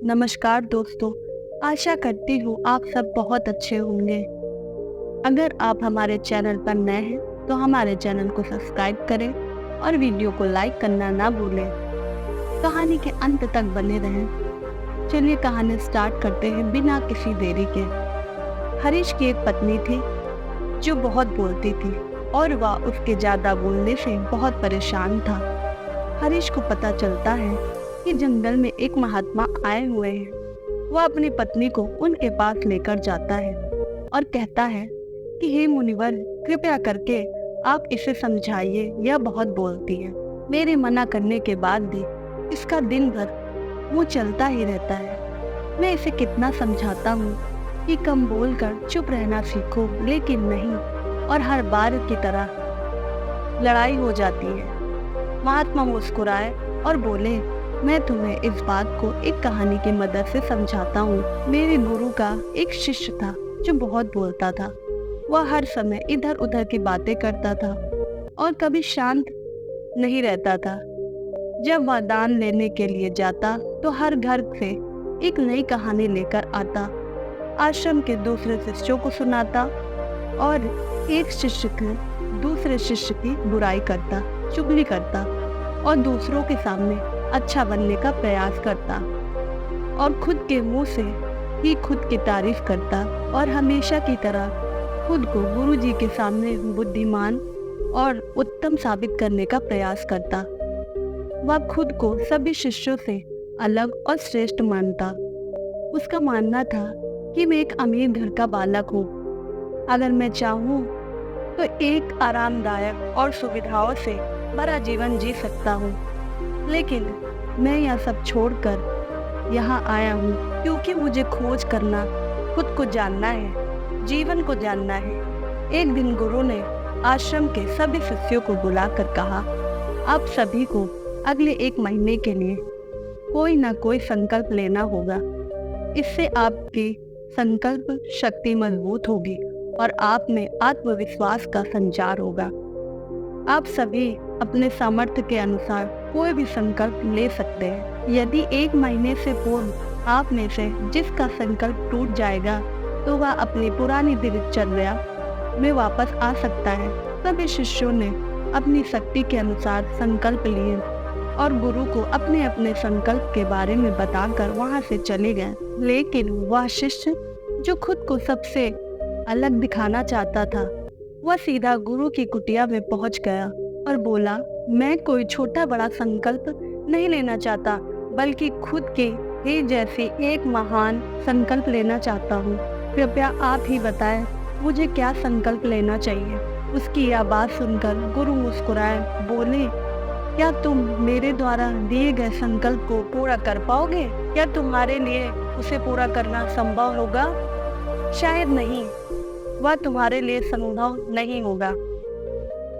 नमस्कार दोस्तों। आशा करती हूँ आप सब बहुत अच्छे होंगे। अगर आप हमारे चैनल पर नए हैं तो हमारे चैनल को सब्सक्राइब करें और वीडियो को लाइक करना ना भूलें। कहानी के अंत तक बने रहें। चलिए कहानी स्टार्ट करते हैं बिना किसी देरी के। हरीश की एक पत्नी थी जो बहुत बोलती थी और वह उसके ज़्यादा बोलने से बहुत परेशान था। हरीश को पता चलता है कि जंगल में एक महात्मा आए हुए हैं। वह अपनी पत्नी को उनके पास लेकर जाता है और कहता है कि हे मुनिवर, कृपया करके आप इसे समझाइए, यह बहुत बोलती है। मेरे मना करने के बाद भी इसका दिन भर मुंह चलता ही रहता है। मैं इसे कितना समझाता हूँ कि कम बोलकर चुप रहना सीखो, लेकिन नहीं, और हर बार की तरह लड़ाई हो जाती है। महात्मा मुस्कुराए और बोले, मैं तुम्हें इस बात को एक कहानी की मदद से समझाता हूँ। मेरे गुरु का एक शिष्य था जो बहुत बोलता था। वह हर समय इधर उधर की बातें करता था और कभी शांत नहीं रहता था। जब वह दान लेने के लिए जाता तो हर घर से एक नई कहानी लेकर आता। आश्रम के दूसरे शिष्यों को सुनाता और एक शिष्य के दूसरे शिष्य की बुराई करता, चुगली करता और दूसरों के सामने अच्छा बनने का प्रयास करता और खुद के मुंह से ही खुद की तारीफ करता और हमेशा की तरह खुद को गुरुजी के सामने बुद्धिमान और उत्तम साबित करने का प्रयास करता। वह खुद को सभी शिष्यों से अलग और श्रेष्ठ मानता। उसका मानना था कि मैं एक अमीर घर का बालक हूँ। अगर मैं चाहूँ तो एक आरामदायक और सुविधाओं से भरा जीवन जी सकता हूँ, लेकिन मैं यह सब छोड़कर यहाँ आया हूँ क्योंकि मुझे खोज करना, खुद को जानना है, जीवन को जानना है। एक दिन गुरु ने आश्रम के सभी शिष्यों को बुलाकर कहा, आप सभी को अगले 1 महीने के लिए कोई ना कोई संकल्प लेना होगा। इससे आपकी संकल्प शक्ति मजबूत होगी और आप में आत्मविश्वास का संचार होगा। आप सभी अपने सामर्थ्य के अनुसार कोई भी संकल्प ले सकते हैं। यदि 1 महीने से पूर्व आप में से जिसका संकल्प टूट जाएगा तो वह अपनी पुरानी दिनचर्या में वापस आ सकता है। सभी शिष्यों ने अपनी शक्ति के अनुसार संकल्प लिए और गुरु को अपने अपने संकल्प के बारे में बताकर वहां से चले गए। लेकिन वह शिष्य जो खुद को सबसे अलग दिखाना चाहता था, वह सीधा गुरु की कुटिया में पहुंच गया और बोला, मैं कोई छोटा बड़ा संकल्प नहीं लेना चाहता, बल्कि खुद के ही जैसी एक महान संकल्प लेना चाहता हूँ। कृपया आप ही बताएं मुझे क्या संकल्प लेना चाहिए। उसकी यह बात सुनकर गुरु मुस्कुराए, बोले, क्या तुम मेरे द्वारा दिए गए संकल्प को पूरा कर पाओगे? क्या तुम्हारे लिए उसे पूरा करना संभव होगा? शायद नहीं, वह तुम्हारे लिए संभव नहीं होगा।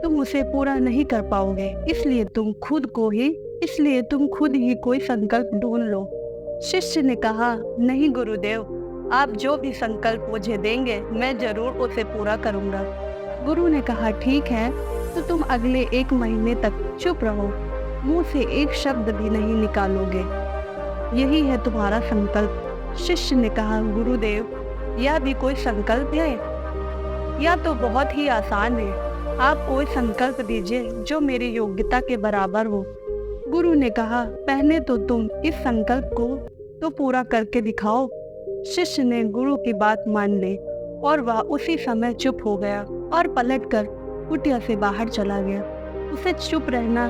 तुम उसे पूरा नहीं कर पाओगे, इसलिए तुम खुद ही कोई संकल्प ढूंढ लो। शिष्य ने कहा, नहीं गुरुदेव, आप जो भी संकल्प मुझे देंगे मैं जरूर उसे पूरा करूंगा। गुरु ने कहा, ठीक है, तो तुम अगले 1 महीने तक चुप रहो, मुंह से एक शब्द भी नहीं निकालोगे। यही है तुम्हारा संकल्प। शिष्य ने कहा, गुरुदेव, यह भी कोई संकल्प है? यह तो बहुत ही आसान है। आप कोई संकल्प दीजिए जो मेरी योग्यता के बराबर हो। गुरु ने कहा, पहले तो तुम इस संकल्प को तो पूरा करके दिखाओ। शिष्य ने गुरु की बात मान ली और वह उसी समय चुप हो गया और पलटकर कुटिया से बाहर चला गया। उसे चुप रहना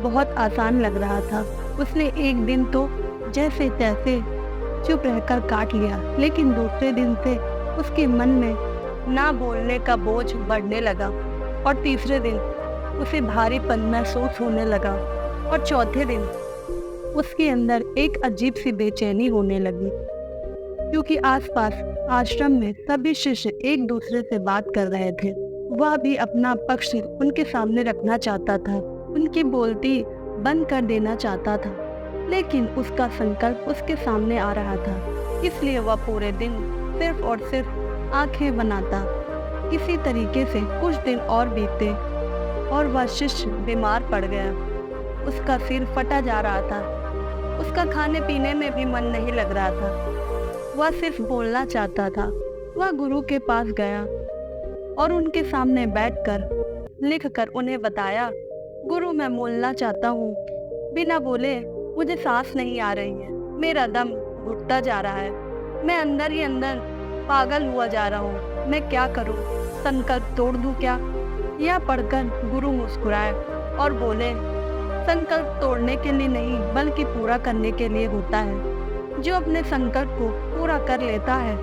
बहुत आसान लग रहा था। उसने एक दिन तो जैसे तैसे चुप रहकर काट लिया, लेकिन दूसरे दिन से उसके मन में ना बोलने का बोझ बढ़ने लगा और तीसरे दिन उसे भारीपन महसूस होने लगा और चौथे दिन उसके अंदर एक अजीब सी बेचैनी होने लगी, क्योंकि आसपास आश्रम में सभी शिष्य एक दूसरे से बात कर रहे थे। वह भी अपना पक्ष उनके सामने रखना चाहता था, उनकी बोलती बंद कर देना चाहता था, लेकिन उसका संकल्प उसके सामने आ रहा था। इसलिए वह पूरे दिन सिर्फ और सिर्फ आंखें बनाता। इसी तरीके से कुछ दिन और बीते और वह शिष्य बीमार पड़ गया। उसका सिर फटा जा रहा था उसका खाने पीने में भी मन नहीं लग रहा था। वह सिर्फ बोलना चाहता था। वह गुरु के पास गया और उनके सामने बैठकर लिखकर उन्हें बताया, गुरु मैं बोलना चाहता हूँ, बिना बोले मुझे सांस नहीं आ रही है, मेरा दम घुटता जा रहा है, मैं अंदर ही अंदर पागल हुआ जा रहा हूँ, मैं क्या करूँ, संकल्प तोड़ दूँ क्या? यह पढ़कर गुरु मुस्कुराए और बोले, संकल्प तोड़ने के लिए नहीं बल्कि पूरा करने के लिए होता है। जो अपने संकल्प को पूरा कर लेता है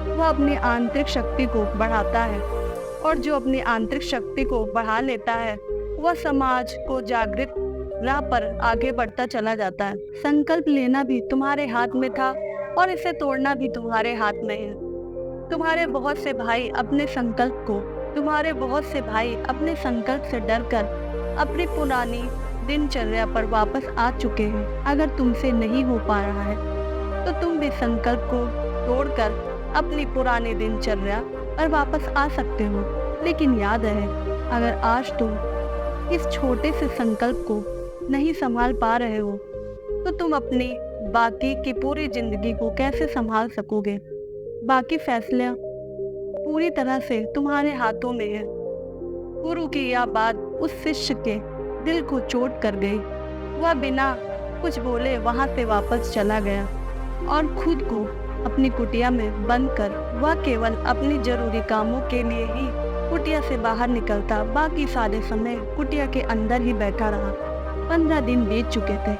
वह अपनी आंतरिक शक्ति को बढ़ाता है, और जो अपनी आंतरिक शक्ति को बढ़ा लेता है वह समाज को जागृत राह पर आगे बढ़ता चला जाता है। संकल्प लेना भी तुम्हारे हाथ में था और इसे तोड़ना भी तुम्हारे हाथ में है। तुम्हारे बहुत से भाई अपने संकल्प से डरकर अपनी पुरानी दिनचर्या पर वापस आ चुके हैं। अगर तुमसे नहीं हो पा रहा है तो तुम भी संकल्प को तोड़कर अपनी पुरानी दिनचर्या पर वापस आ सकते हो। लेकिन याद रहे, अगर आज तुम इस छोटे से संकल्प को नहीं संभाल पा रहे हो तो तुम अपनी बाकी की पूरी जिंदगी को कैसे संभाल सकोगे? बाकी फैसले पूरी तरह से तुम्हारे हाथों में है। गुरु की यह बात उस शिष्य के दिल को चोट कर गई। वह बिना कुछ बोले वहां से वापस चला गया और खुद को अपनी कुटिया में बंद कर वह केवल अपनी जरूरी कामों के लिए ही कुटिया से बाहर निकलता। बाकी सारे समय कुटिया के अंदर ही बैठा रहा। 15 दिन बीत चुके थे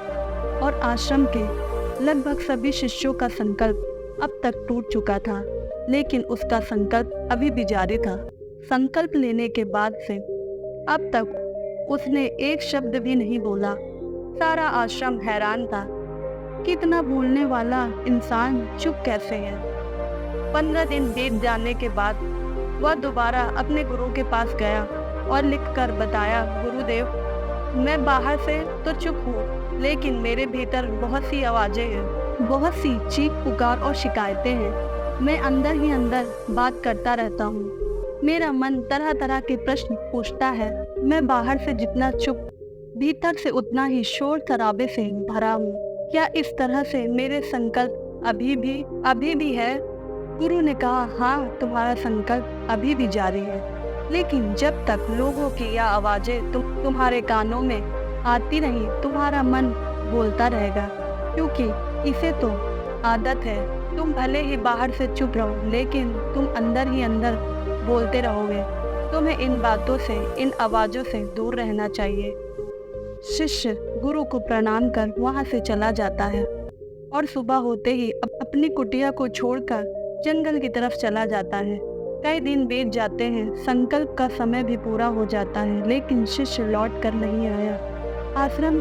और आश्रम के लगभग सभी शिष्यों का संकल्प अब तक टूट चुका था, लेकिन उसका संकल्प अभी भी जारी था। संकल्प लेने के बाद से अब तक उसने एक शब्द भी नहीं बोला। सारा आश्रम हैरान था कि इतना बोलने वाला इंसान चुप कैसे है। 15 दिन बीत जाने के बाद वह दोबारा अपने गुरु के पास गया और लिखकर बताया, गुरुदेव मैं बाहर से तो चुप हूँ, लेकिन मेरे भीतर बहुत सी आवाजें हैं, बहुत सी चीख पुकार और शिकायतें हैं। मैं अंदर ही अंदर बात करता रहता हूँ। मेरा मन तरह तरह के प्रश्न पूछता है। मैं बाहर से जितना चुप, भीतर से उतना ही शोर शराबे से भरा हूँ। क्या इस तरह से मेरे संकल्प अभी भी है? गुरु ने कहा, हाँ तुम्हारा संकल्प अभी भी जारी है, लेकिन जब तक लोगों की यह आवाजें तुम्हारे कानों में आती नहीं, तुम्हारा मन बोलता रहेगा, क्योंकि इसे तो आदत है। तुम भले ही बाहर से चुप रहो, लेकिन तुम अंदर ही अंदर बोलते रहोगे। तुम्हें इन बातों से, इन आवाजों से दूर रहना चाहिए। शिष्य गुरु को प्रणाम कर वहां से चला जाता है और सुबह होते ही अपनी कुटिया को छोड़कर जंगल की तरफ चला जाता है। कई दिन बीत जाते हैं, संकल्प का समय भी पूरा हो जाता है, लेकिन शिष्य लौट कर नहीं आया। आश्रम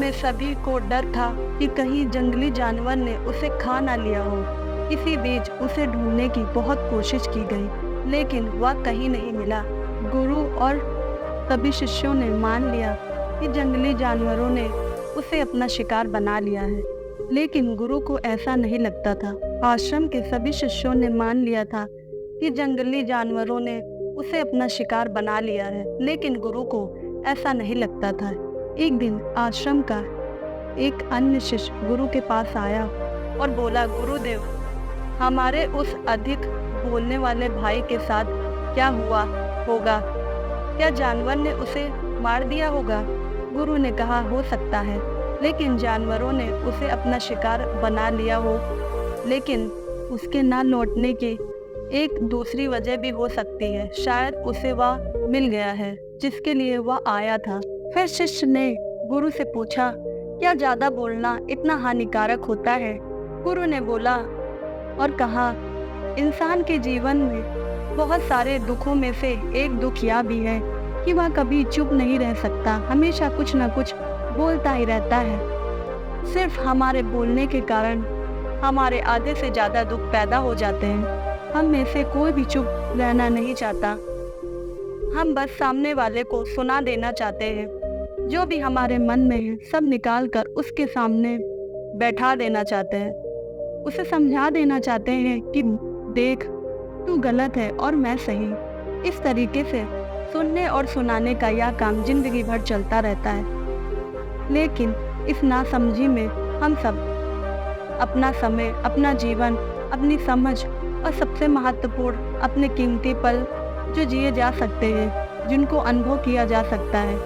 में सभी को डर था कि कहीं जंगली जानवर ने उसे खा ना लिया हो। इसी बीच उसे ढूंढने की बहुत कोशिश की गई, लेकिन वह कहीं नहीं मिला। गुरु और सभी शिष्यों ने मान लिया कि जंगली जानवरों ने उसे अपना शिकार बना लिया है, लेकिन गुरु को ऐसा नहीं लगता था। आश्रम के सभी शिष्यों ने मान लिया था कि जंगली जानवरों ने उसे अपना शिकार बना लिया है, लेकिन गुरु को ऐसा नहीं लगता था। एक दिन आश्रम का एक अन्य शिष्य गुरु के पास आया और बोला, गुरुदेव हमारे उस अधिक बोलने वाले भाई के साथ क्या हुआ होगा? क्या जानवर ने उसे मार दिया होगा? गुरु ने कहा, हो सकता है, लेकिन जानवरों ने उसे अपना शिकार बना लिया हो, लेकिन उसके ना लौटने की एक दूसरी वजह भी हो सकती है। शायद उसे वह मिल गया है जिसके लिए वह आया था। फिर शिष्य ने गुरु से पूछा, क्या ज्यादा बोलना इतना हानिकारक होता है? गुरु ने बोला और कहा, इंसान के जीवन में बहुत सारे दुखों में से एक दुख यह भी है कि वह कभी चुप नहीं रह सकता, हमेशा कुछ न कुछ बोलता ही रहता है। सिर्फ हमारे बोलने के कारण हमारे आधे से ज़्यादा दुख पैदा हो जाते हैं। हम में से कोई भी चुप रहना नहीं चाहता। हम बस सामने वाले को सुना देना चाहते हैं। जो भी हमारे मन में है सब निकाल कर उसके सामने बैठा देना चाहते हैं। उसे समझा देना चाहते हैं कि देख तू गलत है और मैं सही। इस तरीके से सुनने और सुनाने का यह काम जिंदगी भर चलता रहता है। लेकिन इस नासमझी में हम सब अपना समय, अपना जीवन, अपनी समझ और सबसे महत्वपूर्ण अपने कीमती पल जो जिए जा सकते हैं, जिनको अनुभव किया जा सकता है,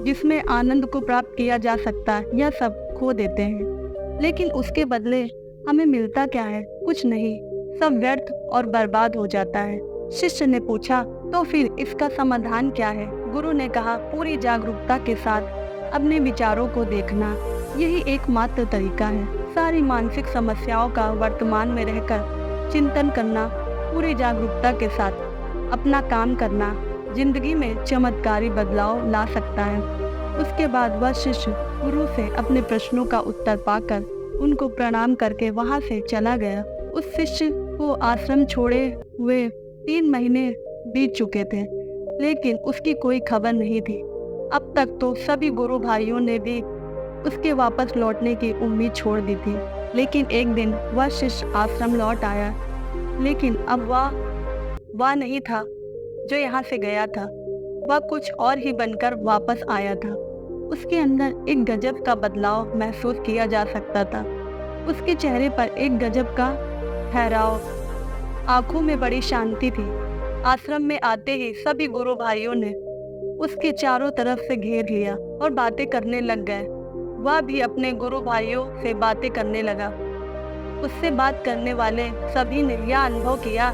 जिसमें आनंद को प्राप्त किया जा सकता है, यह सब खो देते हैं। लेकिन उसके बदले हमें मिलता क्या है? कुछ नहीं, सब व्यर्थ और बर्बाद हो जाता है। शिष्य ने पूछा, तो फिर इसका समाधान क्या है? गुरु ने कहा, पूरी जागरूकता के साथ अपने विचारों को देखना, यही एकमात्र तरीका है। सारी मानसिक समस्याओं का वर्तमान में रहकर चिंतन करना, पूरी जागरूकता के साथ अपना काम करना जिंदगी में चमत्कारी बदलाव ला सकता है। उसके बाद वह शिष्य गुरु से अपने प्रश्नों का उत्तर पाकर उनको प्रणाम करके वहां से चला गया। उस शिष्य को आश्रम छोड़े हुए 3 महीने बीत चुके थे, लेकिन उसकी कोई खबर नहीं थी। अब तक तो सभी गुरु भाइयों ने भी उसके वापस लौटने की उम्मीद छोड़ दी थी। लेकिन एक दिन वह शिष्य आश्रम लौट आया, लेकिन अब वह नहीं था जो यहाँ से गया था। वह कुछ और ही बनकर वापस आया था। उसके अंदर एक गजब का बदलाव महसूस किया जा सकता था। उसके चेहरे पर एक गजब का ठहराव, आंखों में बड़ी शांति थी। आश्रम में आते ही सभी गुरु भाइयों ने उसके चारों तरफ से घेर लिया और बातें करने लग गए। वह भी अपने गुरु भाइयों से बातें करने लगा। उससे बात करने वाले सभी ने यह अनुभव किया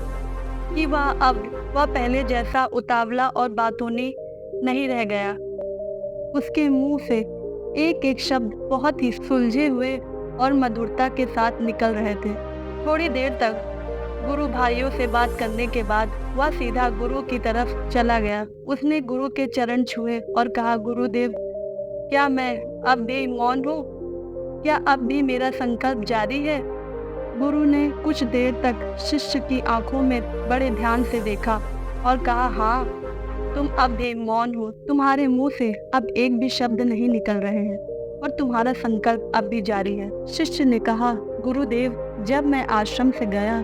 कि वह पहले जैसा उतावला और बातूनी नहीं रह गया। उसके मुंह से एक एक शब्द बहुत ही सुलझे हुए और मधुरता के साथ निकल रहे थे। थोड़ी देर तक गुरु भाइयों से बात करने के बाद वह सीधा गुरु की तरफ चला गया। उसने गुरु के चरण छुए और कहा, गुरुदेव, क्या मैं अब भी मौन हूँ? क्या अब भी मेरा संकल्प जारी है? गुरु ने कुछ देर तक शिष्य की आंखों में बड़े ध्यान से देखा और कहा, हाँ, तुम अब भी मौन हो। तुम्हारे मुंह से अब एक भी शब्द नहीं निकल रहे हैं और तुम्हारा संकल्प अब भी जारी है। शिष्य ने कहा, गुरुदेव, जब मैं आश्रम से गया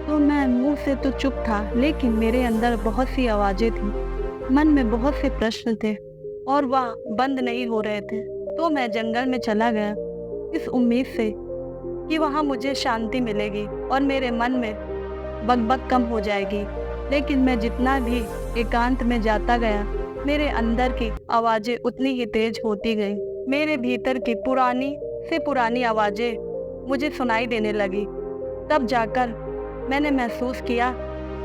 तो मैं मुंह से तो चुप था, लेकिन मेरे अंदर बहुत सी आवाजें थी। मन में बहुत से प्रश्न थे और वह बंद नहीं हो रहे थे। तो मैं जंगल में चला गया, इस उम्मीद से कि वहाँ मुझे शांति मिलेगी और मेरे मन में बकबक कम हो जाएगी। लेकिन मैं जितना भी एकांत में जाता गया, मेरे अंदर की आवाजें उतनी ही तेज होती गई। मेरे भीतर की पुरानी से पुरानी आवाजें मुझे सुनाई देने लगी। तब जाकर मैंने महसूस किया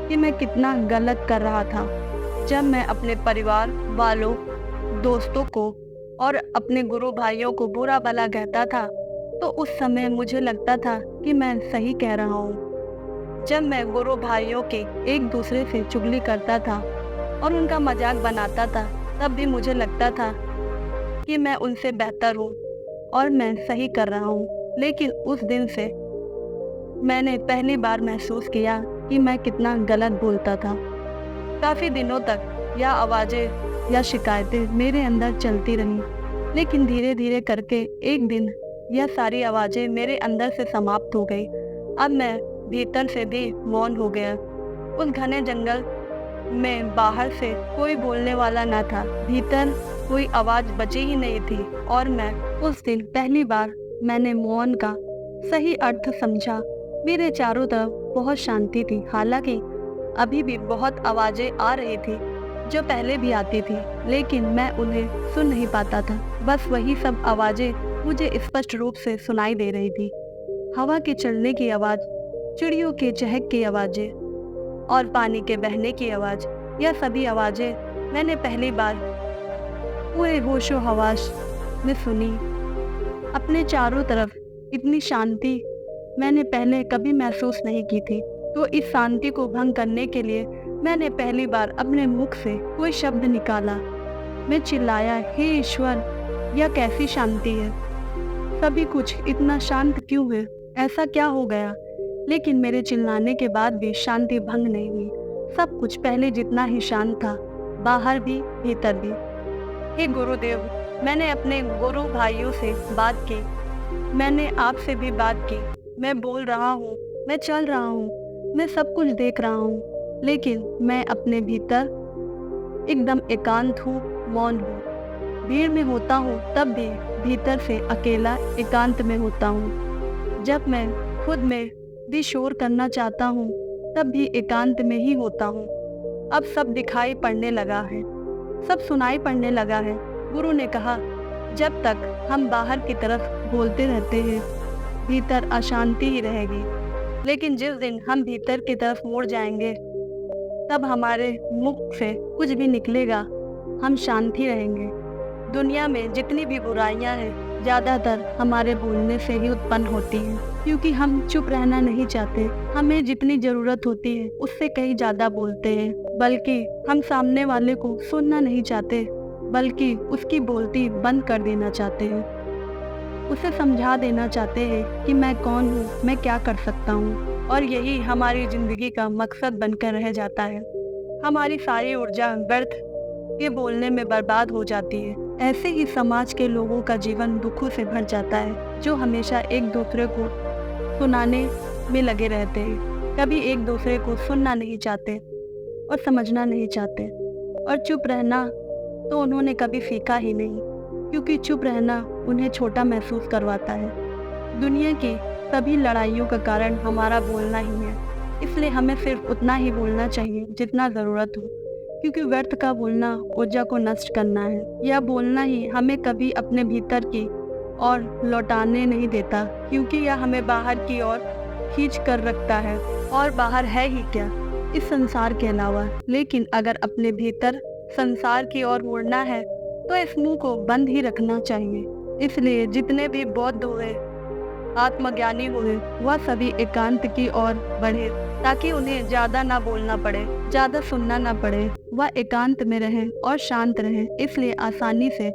कि मैं कितना गलत कर रहा था। जब मैं अपने परिवार वालों, दोस्तों को और अपने गुरु भाइयों को बुरा भला कहता था, तो उस समय मुझे लगता था कि मैं सही कह रहा हूँ। जब मैं गुरु भाइयों के एक दूसरे से चुगली करता था और उनका मजाक बनाता था, तब भी मुझे लगता था कि मैं उनसे बेहतर हूँ और मैं सही कर रहा हूँ। लेकिन उस दिन से मैंने पहली बार महसूस किया कि मैं कितना गलत बोलता था। काफ़ी दिनों तक यह आवाज़ें या शिकायतें मेरे अंदर चलती रहीं, लेकिन धीरे धीरे करके एक दिन यह सारी आवाज़ें मेरे अंदर से समाप्त हो गई। अब मैं भीतर से भी मौन हो गया। उस घने जंगल में बाहर से कोई बोलने वाला न था, भीतर कोई आवाज़ बची ही नहीं थी और मैं उस दिन पहली बार मैंने मौन का सही अर्थ समझा। मेरे चारों तरफ बहुत शांति थी, हालांकि अभी भी बहुत आवाज़ें आ रही थी जो पहले भी आती थी, लेकिन मैं उन्हें सुन नहीं पाता था। बस वही सब आवाज़ें मुझे स्पष्ट रूप से सुनाई दे रही थी। हवा के चलने की आवाज़, चिड़ियों के चहक की आवाज़ें और पानी के बहने की आवाज़। यह सभी आवाज़ें मैंने पहली बार पूरे होशो हवास में सुनी। अपने चारों तरफ इतनी शांति मैंने पहले कभी महसूस नहीं की थी। तो इस शांति को भंग करने के लिए मैंने पहली बार अपने मुख से कोई शब्द निकाला। मैं चिल्लाया, हे ईश्वर, यह कैसी शांति है? सभी कुछ इतना शांत क्यों है? ऐसा क्या हो गया? लेकिन मेरे चिल्लाने के बाद भी शांति भंग नहीं हुई। सब कुछ पहले जितना ही शांत था, बाहर भी भीतर भी। हे गुरुदेव, मैंने अपने गुरु भाइयों से बात की, मैंने आपसे भी बात की। मैं बोल रहा हूँ, मैं चल रहा हूँ, मैं सब कुछ देख रहा हूँ, लेकिन मैं अपने भीतर एकदम एकांत हूँ, मौन हूँ। भीड़ में होता हूँ तब भी भीतर से अकेला एकांत में होता हूँ। जब मैं खुद में भी शोर करना चाहता हूँ तब भी एकांत में ही होता हूँ। अब सब दिखाई पड़ने लगा है, सब सुनाई पड़ने लगा है। गुरु ने कहा, जब तक हम बाहर की तरफ बोलते रहते हैं भीतर अशांति ही रहेगी, लेकिन जिस दिन हम भीतर की तरफ मुड़ जाएंगे तब हमारे मुख से कुछ भी निकलेगा, हम शांति रहेंगे। दुनिया में जितनी भी बुराइयां हैं ज़्यादातर हमारे बोलने से ही उत्पन्न होती हैं, क्योंकि हम चुप रहना नहीं चाहते। हमें जितनी ज़रूरत होती है उससे कहीं ज़्यादा बोलते हैं, बल्कि हम सामने वाले को सुनना नहीं चाहते, बल्कि उसकी बोलती बंद कर देना चाहते हैं। उसे समझा देना चाहते हैं कि मैं कौन हूँ, मैं क्या कर सकता हूँ, और यही हमारी ज़िंदगी का मकसद बनकर रह जाता है। हमारी सारी ऊर्जा व्यर्थ के बोलने में बर्बाद हो जाती है। ऐसे ही समाज के लोगों का जीवन दुखों से भर जाता है, जो हमेशा एक दूसरे को सुनाने में लगे रहते हैं, कभी एक दूसरे को सुनना नहीं चाहते और समझना नहीं चाहते। और चुप रहना तो उन्होंने कभी सीखा ही नहीं, क्योंकि चुप रहना उन्हें छोटा महसूस करवाता है। दुनिया की सभी लड़ाइयों का कारण हमारा बोलना ही है, इसलिए हमें सिर्फ उतना ही बोलना चाहिए जितना ज़रूरत हो, क्योंकि व्यर्थ का बोलना ऊर्जा को नष्ट करना है। यह बोलना ही हमें कभी अपने भीतर की ओर लौटाने नहीं देता, क्योंकि यह हमें बाहर की ओर खींच कर रखता है, और बाहर है ही क्या इस संसार के अलावा। लेकिन अगर अपने भीतर संसार की ओर मुड़ना है तो इस मुंह को बंद ही रखना चाहिए। इसलिए जितने भी बौद्ध हुए, आत्मज्ञानी हुए, वह सभी एकांत की ओर बढ़े, ताकि उन्हें ज़्यादा ना बोलना पड़े, ज़्यादा सुनना ना पड़े। वह एकांत में रहें और शांत रहें, इसलिए आसानी से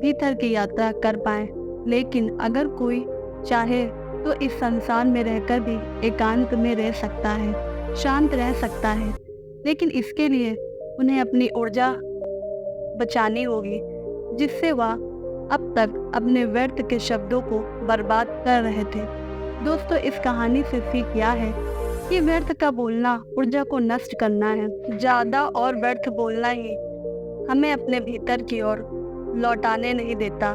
भीतर की यात्रा कर पाएं। लेकिन अगर कोई चाहे तो इस संसार में रहकर भी एकांत में रह सकता है, शांत रह सकता है, लेकिन इसके लिए उन्हें अपनी ऊर्जा बचानी होगी, जिससे वह अब तक अपने व्यर्थ के शब्दों को बर्बाद कर रहे थे। दोस्तों, इस कहानी से सीख यह है कि व्यर्थ का बोलना ऊर्जा को नष्ट करना है। ज़्यादा और व्यर्थ बोलना ही हमें अपने भीतर की ओर लौटाने नहीं देता,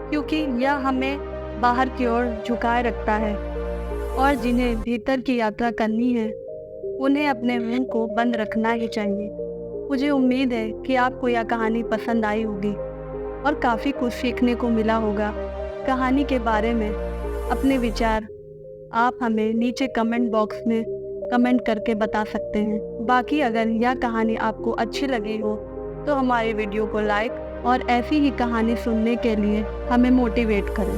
क्योंकि यह हमें बाहर की ओर झुकाए रखता है। और जिन्हें भीतर की यात्रा करनी है उन्हें अपने मुंह को बंद रखना ही चाहिए। मुझे उम्मीद है कि आपको यह कहानी पसंद आई होगी और काफ़ी कुछ सीखने को मिला होगा। कहानी के बारे में अपने विचार आप हमें नीचे कमेंट बॉक्स में कमेंट करके बता सकते हैं। बाकी अगर यह कहानी आपको अच्छी लगी हो तो हमारे वीडियो को लाइक और ऐसी ही कहानी सुनने के लिए हमें मोटिवेट करें।